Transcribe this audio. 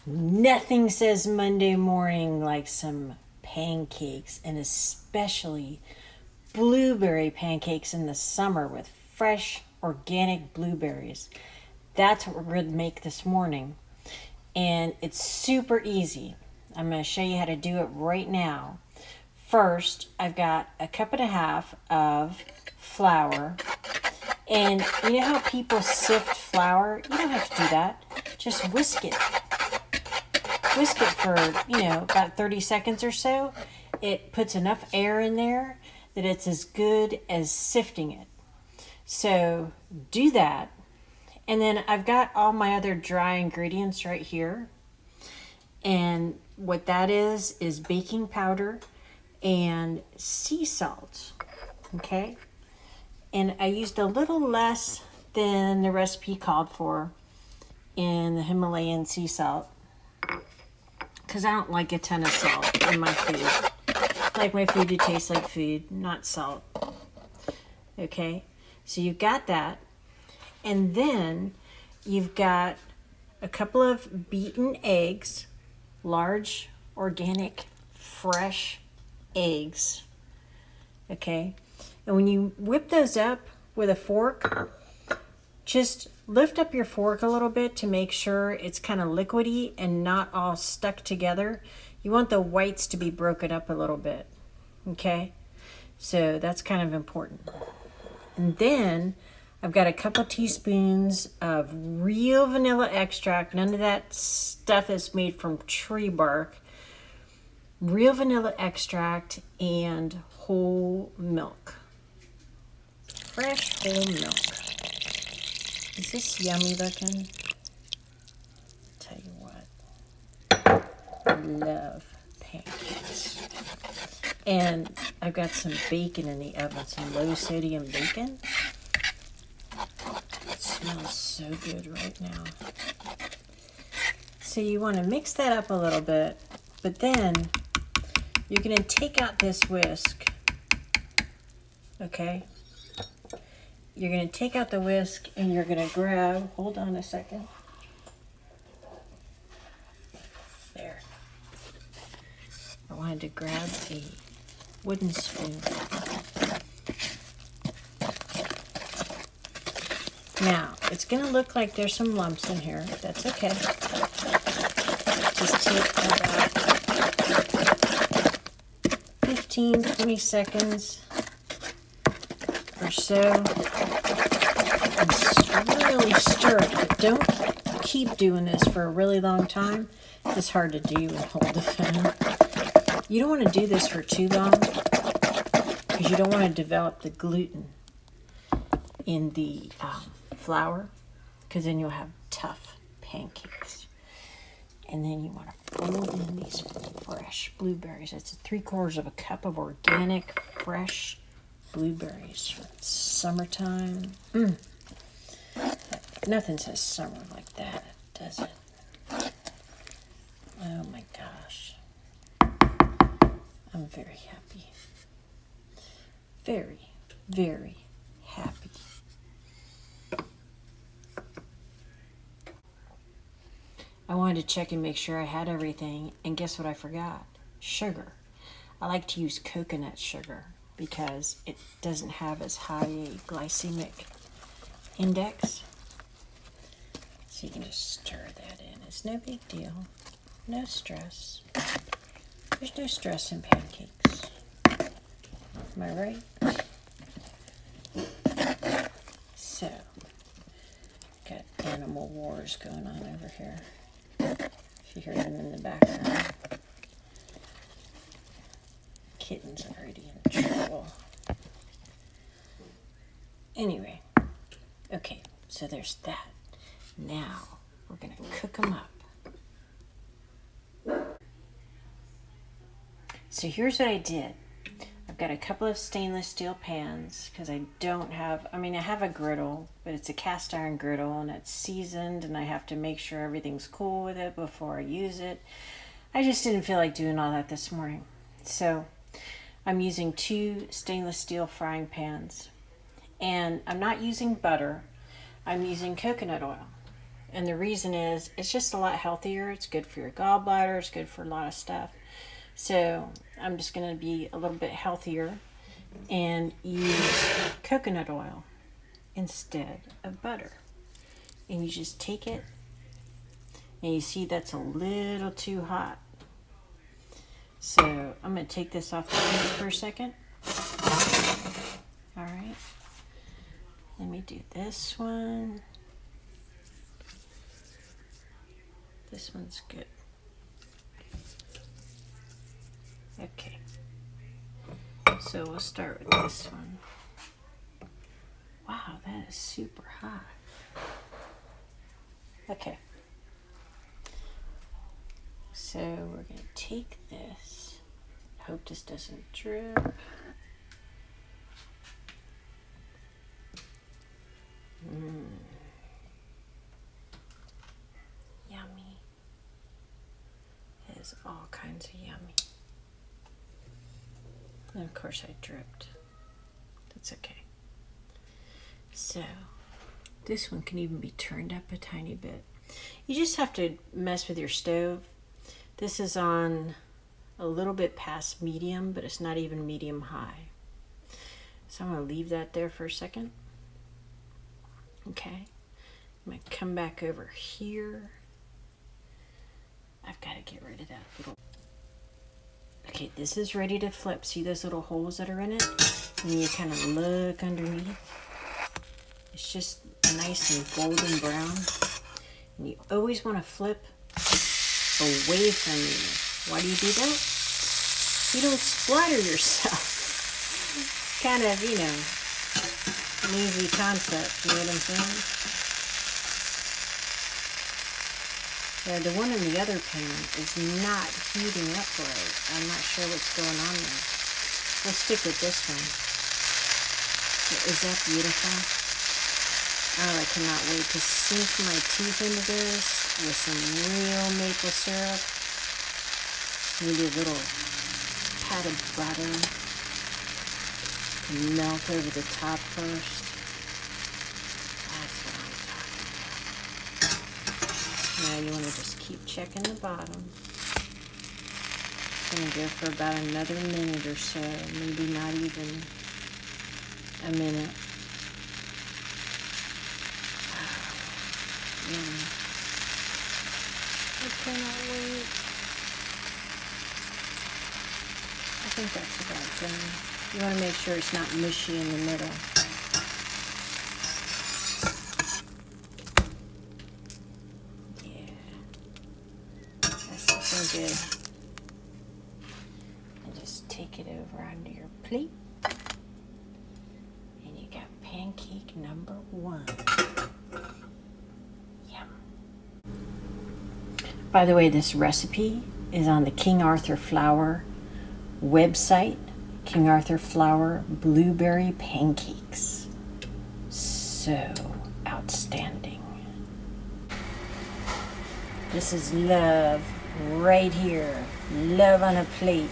Nothing says Monday morning like some pancakes, and especially blueberry pancakes in the summer with fresh organic blueberries. That's what we're going to make this morning. And it's super easy. I'm going to show you how to do it right now. First, I've got a cup and a half of flour. And you know how people sift flour? You don't have to do that. Just whisk it. Whisk it for, about 30 seconds or so. It puts enough air in there that it's as good as sifting it. So do that. And then I've got all my other dry ingredients right here. And what that is baking powder and sea salt. Okay? And I used a little less than the recipe called for in the Himalayan sea salt, because I don't like a ton of salt in my food. I like my food to taste like food, not salt. Okay, so you've got that. And then you've got a couple of beaten eggs, large, organic, fresh eggs. Okay, and when you whip those up with a fork, just lift up your fork a little bit to make sure it's kind of liquidy and not all stuck together. You want the whites to be broken up a little bit. Okay? So that's kind of important. And then I've got a couple teaspoons of real vanilla extract. None of that stuff is made from tree bark. Real vanilla extract and whole milk. Fresh whole milk. Is this yummy looking? Tell you what, I love pancakes. And I've got some bacon in the oven, some low sodium bacon. It smells so good right now. So you want to mix that up a little bit, but then you're going to take out this whisk, okay? You're going to take out the whisk and you're going to grab, hold on a second. There. I wanted to grab a wooden spoon. Now, it's going to look like there's some lumps in here. That's okay. Just take about 15, 20 seconds or so. Really stir it, but don't keep doing this for a really long time. It's hard to do and hold the phone. You don't want to do this for too long because you don't want to develop the gluten in the flour, because then you'll have tough pancakes. And then you want to fold in these fresh blueberries. It's 3/4 cup of organic fresh blueberries for summertime. Nothing says summer like that, does it? Oh my gosh. I'm very happy. Very, very happy. I wanted to check and make sure I had everything, and guess what I forgot? Sugar. I like to use coconut sugar because it doesn't have as high a glycemic index. So you can just stir that in. It's no big deal. No stress. There's no stress in pancakes. Am I right? So, got animal wars going on over here. If you hear them in the background. Kitten's already in trouble. Anyway, okay, so there's that. Now, we're going to cook them up. So here's what I did. I've got a couple of stainless steel pans because I have a griddle, but it's a cast iron griddle and it's seasoned and I have to make sure everything's cool with it before I use it. I just didn't feel like doing all that this morning. So I'm using 2 stainless steel frying pans, and I'm not using butter. I'm using coconut oil. And the reason is it's just a lot healthier. It's good for your gallbladder. It's good for a lot of stuff. So I'm just going to be a little bit healthier and use coconut oil instead of butter. And you just take it, and you see that's a little too hot. So I'm going to take this off the heat for a second. All right. Let me do this one. This one's good. Okay. So we'll start with this one. Wow, that is super hot. Okay. So we're going to take this. Hope this doesn't drip. Yummy. It is all kinds of yummy. And of course I dripped. That's okay. So this one can even be turned up a tiny bit. You just have to mess with your stove. This is on a little bit past medium, but it's not even medium high. So I'm going to leave that there for a second. Okay. I'm going to come back over here. I've got to get rid of that little... Okay, this is ready to flip. See those little holes that are in it? And you kind of look underneath. It's just nice and golden brown. And you always want to flip away from you. Why do you do that? You don't splatter yourself. Kind of, you know, an easy concept. You know what I'm saying? Yeah, the one in the other pan is not heating up right. I'm not sure what's going on there. We'll stick with this one. Is that beautiful? Oh, I cannot wait to sink my teeth into this with some real maple syrup. Maybe a little pat of butter to melt over the top first. That's what I'm talking about. Now you want to just keep checking the bottom. It's going to go for about another minute or so, maybe not even a minute. Yummy. I cannot wait. I think that's about done. You want to make sure it's not mushy in the middle. Yeah. That's looking good. And just take it over onto your plate. And you got pancake number 1. By the way, this recipe is on the King Arthur Flour website. King Arthur Flour blueberry pancakes. So outstanding. This is love right here. Love on a plate.